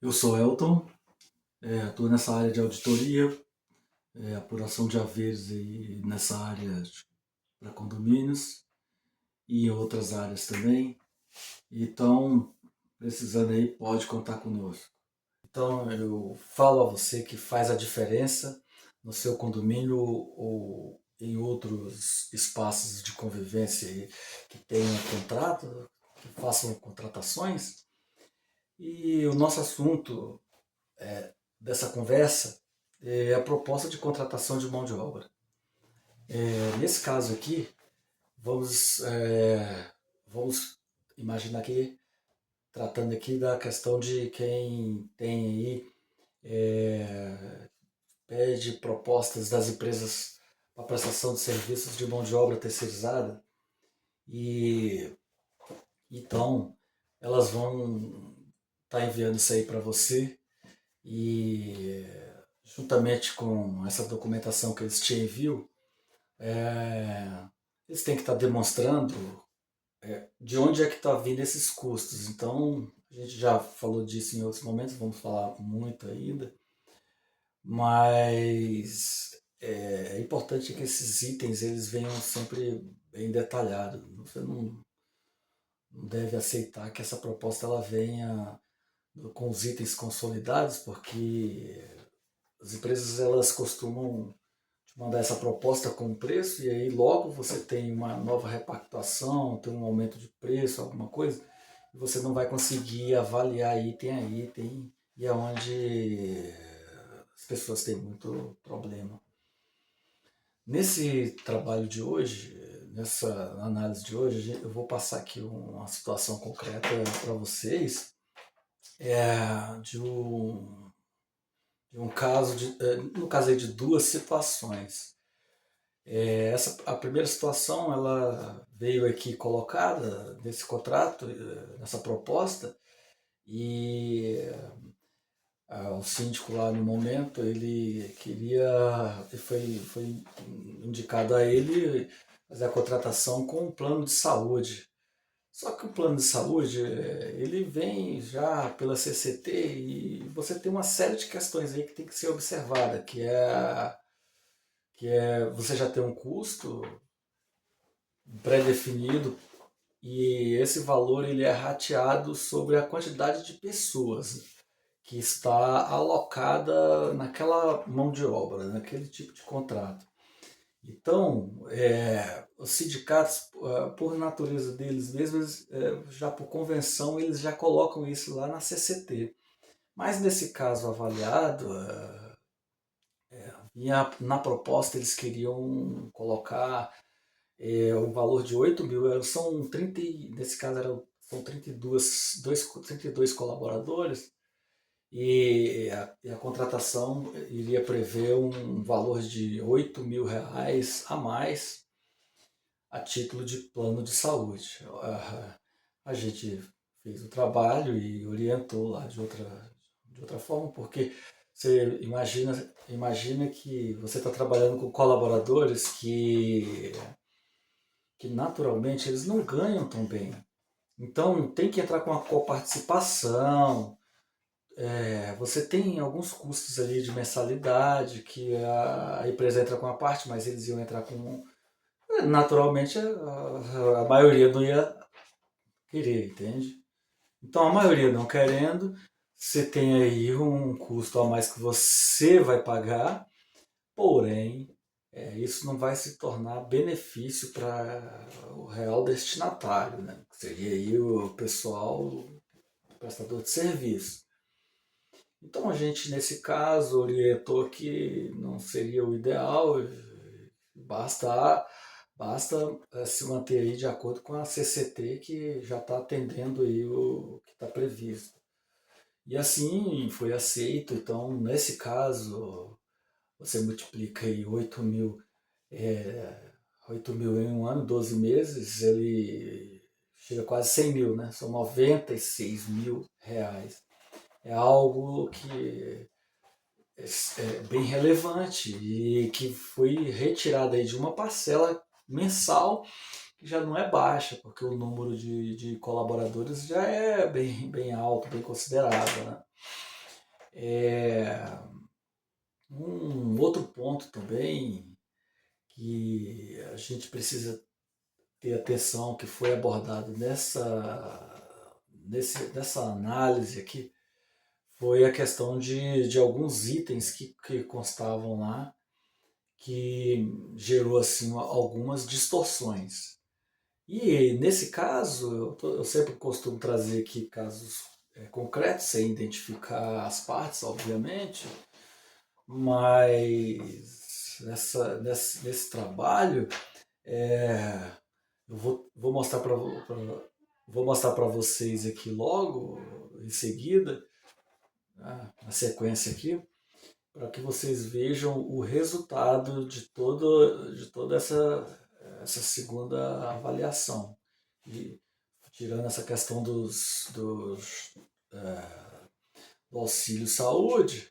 Eu sou Elton, atuo nessa área de auditoria, apuração de haveres e nessa área para condomínios e em outras áreas também. Então, precisando aí, pode contar conosco. Então, eu falo a você que faz a diferença no seu condomínio ou em outros espaços de convivência aí que tenham contrato, que façam contratações. E o nosso assunto dessa conversa é a proposta de contratação de mão de obra. Nesse caso aqui, vamos imaginar aqui, tratando aqui da questão de quem tem aí, pede propostas das empresas para prestação de serviços de mão de obra terceirizada e então elas vão estar enviando isso aí para você e juntamente com essa documentação que eles te enviam, eles têm que estar demonstrando de onde é que está vindo esses custos. Então, a gente já falou disso em outros momentos, vamos falar muito ainda, mas é importante que esses itens eles venham sempre bem detalhados. Você não deve aceitar que essa proposta ela venha com os itens consolidados, porque as empresas elas costumam te mandar essa proposta com preço e aí logo você tem uma nova repactuação, tem um aumento de preço, alguma coisa, e você não vai conseguir avaliar item a item e é onde as pessoas têm muito problema. Nesse trabalho de hoje, nessa análise de hoje, eu vou passar aqui uma situação concreta para vocês de um caso, no caso aí de duas situações. A primeira situação ela veio aqui colocada nesse contrato, nessa proposta, e o síndico lá no momento ele queria, foi indicado a ele fazer a contratação com um plano de saúde. Só que o plano de saúde ele vem já pela CCT e você tem uma série de questões aí que tem que ser observada, que é você já tem um custo pré-definido e esse valor ele é rateado sobre a quantidade de pessoas que está alocada naquela mão de obra, naquele tipo de contrato. Então, os sindicatos, por natureza deles mesmos, já por convenção, eles já colocam isso lá na CCT. Mas nesse caso avaliado, na proposta eles queriam colocar o valor de 8 mil, são 30, nesse caso são 32 colaboradores, e a contratação iria prever um valor de 8 mil reais a mais a título de plano de saúde. A gente fez o trabalho e orientou lá de outra forma, porque você imagina que você está trabalhando com colaboradores que naturalmente eles não ganham tão bem. Então tem que entrar com a coparticipação, você tem alguns custos ali de mensalidade, que a empresa entra com a parte, mas eles iam entrar com. Naturalmente a maioria não ia querer, entende? Então a maioria não querendo, você tem aí um custo a mais que você vai pagar, porém isso não vai se tornar benefício para o real destinatário, né? Que seria aí o pessoal, o prestador de serviço. Então a gente, nesse caso, orientou que não seria o ideal, basta, basta se manter aí de acordo com a CCT que já está atendendo aí o que está previsto. E assim foi aceito, então nesse caso você multiplica aí 8 mil, 8 mil em um ano, 12 meses, ele chega a quase 100 mil, né? São 96 mil reais. É algo que bem relevante e que foi retirada aí de uma parcela mensal que já não é baixa, porque o número de colaboradores já é bem alto, bem considerável, né? É, um outro ponto também que a gente precisa ter atenção, que foi abordado nessa análise aqui, foi a questão de alguns itens que constavam lá, que gerou assim algumas distorções. E nesse caso, eu sempre costumo trazer aqui casos concretos, sem identificar as partes, obviamente, mas nesse trabalho é, eu vou mostrar vou mostrar para vocês aqui logo em seguida, né, na sequência aqui, para que vocês vejam o resultado de toda essa segunda avaliação. E tirando essa questão do auxílio saúde,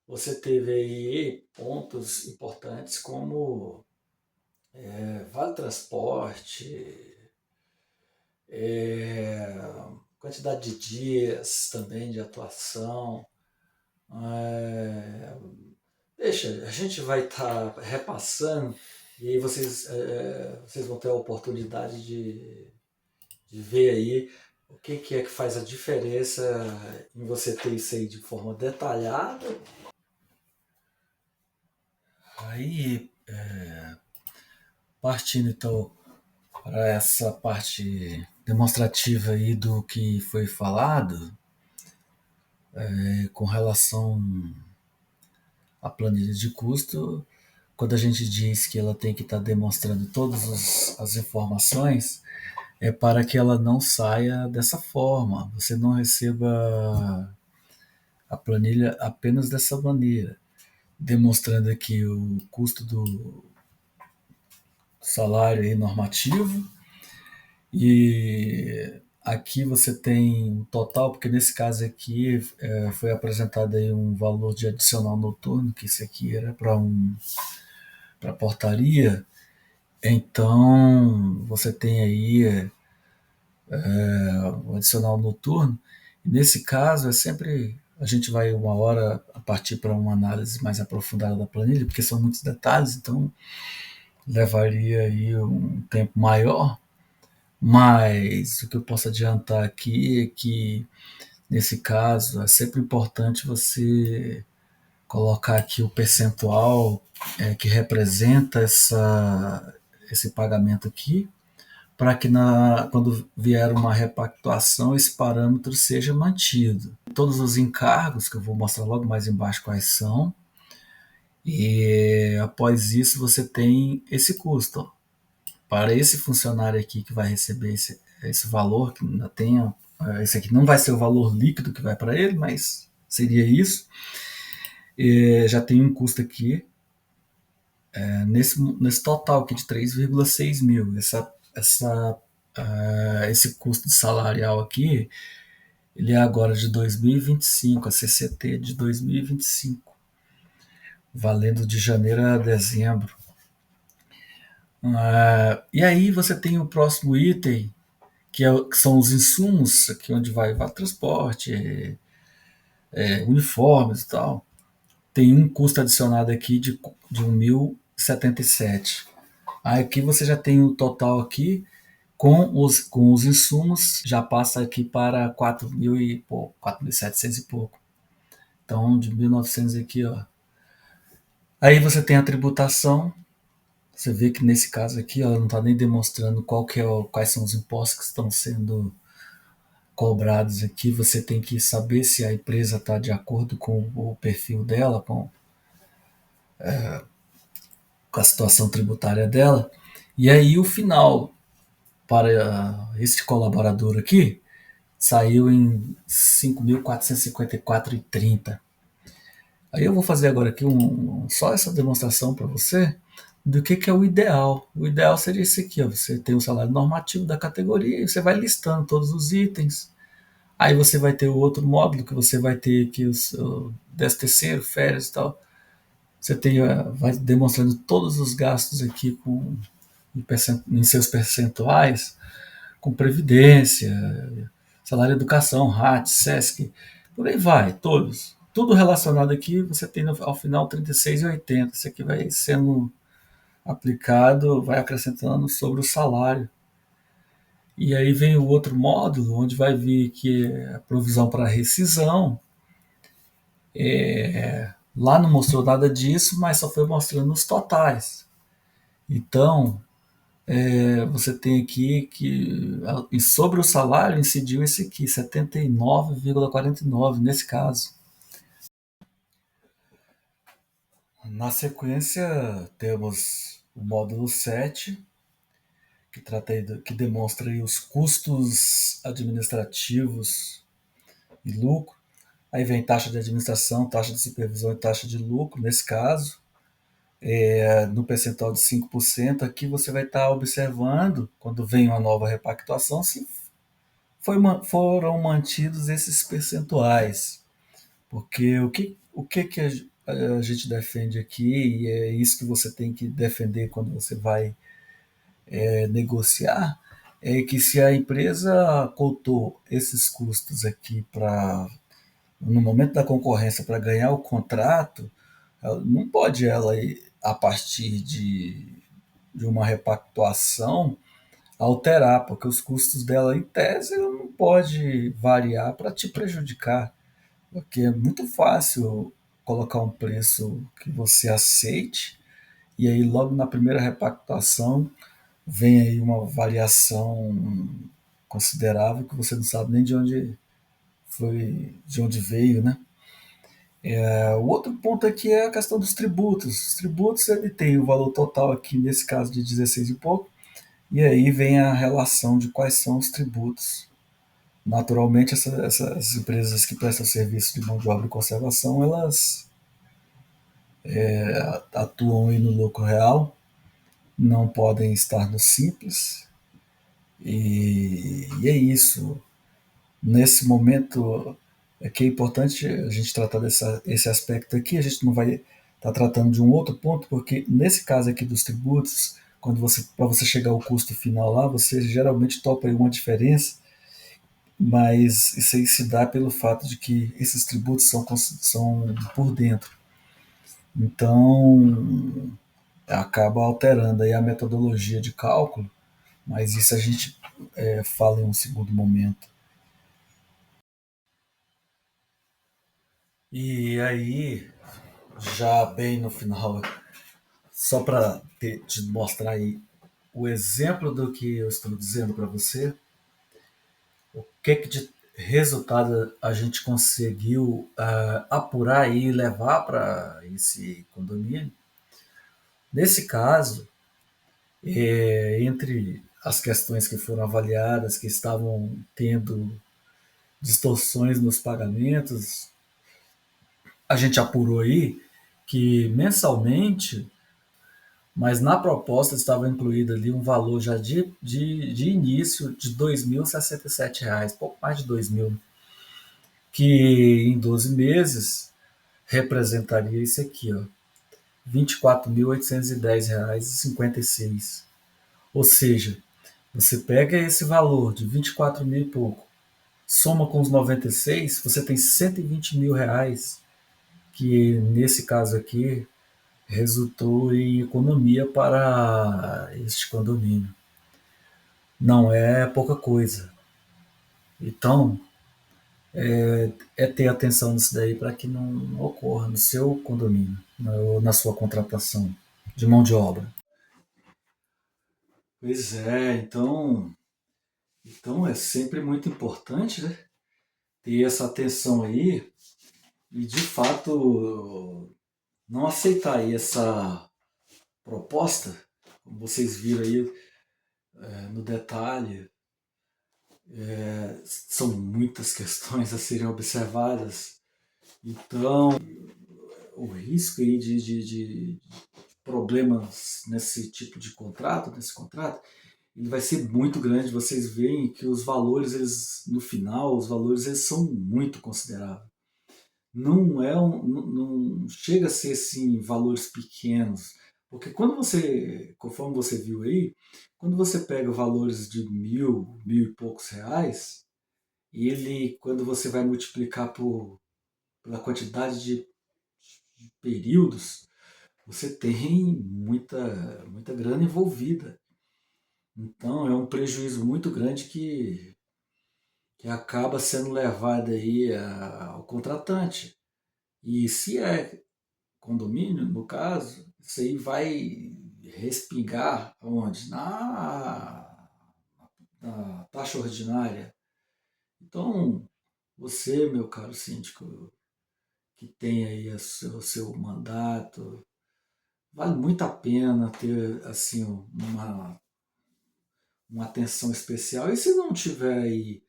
você teve aí pontos importantes como vale transporte, é, quantidade de dias também de atuação. É, deixa, a gente vai estar repassando e aí vocês vão ter a oportunidade de ver aí o que é que faz a diferença em você ter isso aí de forma detalhada. Aí, partindo então para essa parte demonstrativa aí do que foi falado, com relação à planilha de custo, quando a gente diz que ela tem que estar demonstrando todas as informações, é para que ela não saia dessa forma, você não receba a planilha apenas dessa maneira, demonstrando aqui o custo do salário aí normativo, e aqui você tem o total, porque nesse caso aqui foi apresentado aí um valor de adicional noturno, que isso aqui era para portaria, então você tem aí o adicional noturno, e nesse caso é sempre, a gente vai uma hora a partir para uma análise mais aprofundada da planilha, porque são muitos detalhes, então levaria aí um tempo maior, mas o que eu posso adiantar aqui é que nesse caso é sempre importante você colocar aqui o percentual que representa esse pagamento aqui, para que quando vier uma repactuação esse parâmetro seja mantido. Todos os encargos, que eu vou mostrar logo mais embaixo quais são, e após isso você tem esse custo. Ó. Para esse funcionário aqui que vai receber esse valor, que ainda tem, esse aqui não vai ser o valor líquido que vai para ele, mas seria isso. E já tem um custo aqui, nesse total aqui de 3,6 mil. Esse custo salarial aqui, ele é agora de 2025, a CCT de 2025, valendo de janeiro a dezembro. E aí você tem o próximo item, que são os insumos, aqui onde vai transporte, uniformes e tal. Tem um custo adicionado aqui de 1.077. Aí aqui você já tem o total aqui, com os insumos, já passa aqui para 4.000 e pouco, 4.700 e pouco. Então, de 1.900 aqui, ó. Aí você tem a tributação, você vê que nesse caso aqui, ó, ela não está nem demonstrando quais são os impostos que estão sendo cobrados aqui. Você tem que saber se a empresa está de acordo com o perfil dela, com a situação tributária dela. E aí o final para esse colaborador aqui saiu em 5.454,30. Aí eu vou fazer agora aqui só essa demonstração para você do que é o ideal. O ideal seria esse aqui, ó, você tem o salário normativo da categoria e você vai listando todos os itens. Aí você vai ter o outro módulo que você vai ter aqui o seu 13º, férias e tal. Você vai demonstrando todos os gastos aqui em seus percentuais, com previdência, salário educação, RAT, SESC, por aí vai, todos. tudo relacionado aqui, você tem ao final 36,80. Isso aqui vai sendo aplicado, vai acrescentando sobre o salário. E aí vem o outro módulo, onde vai vir que é a provisão para rescisão. Lá não mostrou nada disso, mas só foi mostrando os totais. Então, você tem aqui que e sobre o salário incidiu esse aqui, 79,49 nesse caso. Na sequência, temos o módulo 7, que trata que demonstra aí os custos administrativos e lucro. Aí vem taxa de administração, taxa de supervisão e taxa de lucro, nesse caso, no percentual de 5%. Aqui você vai estar observando, quando vem uma nova repactuação, se foram mantidos esses percentuais. Porque o que a gente defende aqui, e é isso que você tem que defender quando você vai negociar, é que se a empresa cotou esses custos aqui para no momento da concorrência para ganhar o contrato, não pode ela, a partir de uma repactuação, alterar, porque os custos dela, em tese, ela não pode variar para te prejudicar, porque é muito fácil colocar um preço que você aceite e aí logo na primeira repactuação vem aí uma variação considerável que você não sabe nem de onde foi, de onde veio, né? O outro ponto aqui é a questão dos tributos. Os tributos ele tem o valor total aqui, nesse caso, de 16 e pouco, e aí vem a relação de quais são os tributos. Naturalmente, essas empresas que prestam serviço de mão de obra e conservação, elas atuam aí no lucro real, não podem estar no simples, e é isso. Nesse momento é que é importante a gente tratar esse aspecto aqui. A gente não vai estar tratando de um outro ponto, porque nesse caso aqui dos tributos, quando você para você chegar ao custo final lá, você geralmente topa aí uma diferença, mas isso aí se dá pelo fato de que esses tributos são por dentro. Então, acaba alterando aí a metodologia de cálculo, mas isso a gente fala em um segundo momento. E aí, já bem no final, só para te mostrar aí o exemplo do que eu estou dizendo para você, o que de resultado a gente conseguiu apurar e levar para esse condomínio. Nesse caso, entre as questões que foram avaliadas, que estavam tendo distorções nos pagamentos, a gente apurou aí que mensalmente, mas na proposta estava incluído ali um valor já de início de R$ 2.067, pouco mais de 2.000, que em 12 meses representaria isso aqui, ó, R$ 24.810,56. Ou seja, você pega esse valor de 24 mil e pouco, soma com os 96, você tem R$ 120.000, que nesse caso aqui resultou em economia para este condomínio. Não é pouca coisa. Então, ter atenção nisso daí para que não ocorra no seu condomínio, ou na sua contratação de mão de obra. Pois é, então é sempre muito importante, né, ter essa atenção aí e de fato não aceitar aí essa proposta, como vocês viram aí no detalhe. São muitas questões a serem observadas, então o risco aí de problemas nesse tipo de contrato, nesse contrato, ele vai ser muito grande. Vocês veem que os valores, eles, no final, os valores eles são muito consideráveis. Não chega a ser assim valores pequenos, porque quando você, conforme você viu aí, quando você pega valores de 1.000, 1.000 e poucos reais, ele, quando você vai multiplicar pela quantidade de períodos, você tem muita grana envolvida. Então é um prejuízo muito grande que acaba sendo levado aí ao contratante. E se é condomínio, no caso, isso aí vai respingar onde? Na taxa ordinária. Então, você, meu caro síndico, que tem aí o seu mandato, vale muito a pena ter assim uma atenção especial. E se não tiver aí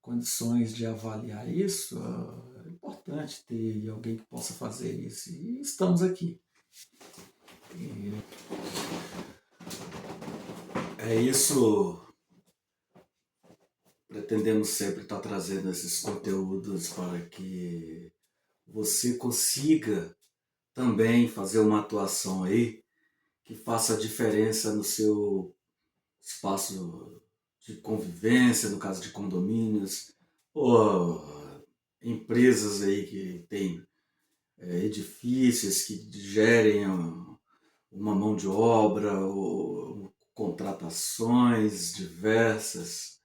condições de avaliar isso, é importante ter alguém que possa fazer isso. E estamos aqui. E é isso. Pretendemos sempre estar trazendo esses conteúdos para que você consiga também fazer uma atuação aí que faça diferença no seu espaço de convivência, no caso de condomínios, ou empresas aí que têm edifícios que gerem uma mão de obra, ou contratações diversas,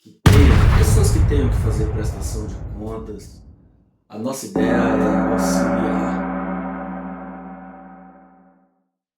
que tenham, pessoas que tenham que fazer prestação de contas. A nossa ideia é auxiliar